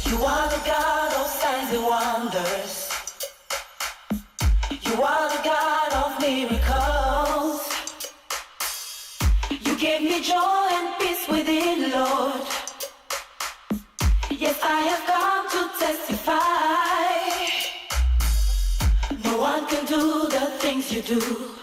You are the God of signs and wonders. You are the God of miracles. You gave me joy and peace within, Lord. Yes, I have come to testify. No one can do the things you do.